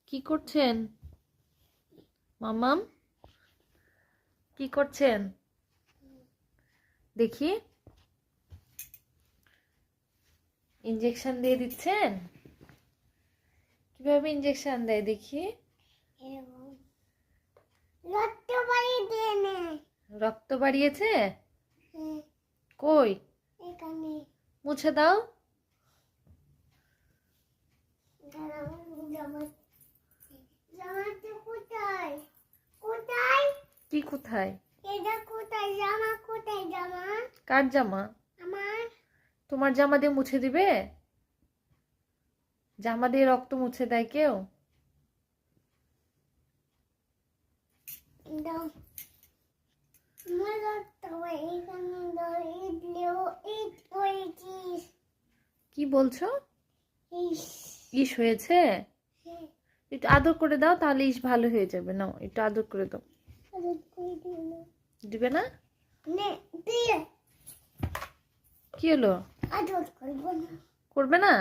কি করছেন মামাম? কি করছেন দেখি? ইনজেকশন দিয়ে দিচ্ছেন? কিভাবে ইনজেকশন দেয় দেখি? রক্ত বাড়িয়েছে? কই? মুছে দাও। কি কোথায়? কার জামা? তোমার জামা দিয়ে মুছে দিবে? জামা দিয়ে রক্ত মুছে দেয় কেউ? কি বলছো? ইস হয়েছে? একটু আদর করে দাও, তাহলে ইস ভালো হয়ে যাবে। নাও একটু আদর করে দাও। দিবে না? কি হলো? করবে না?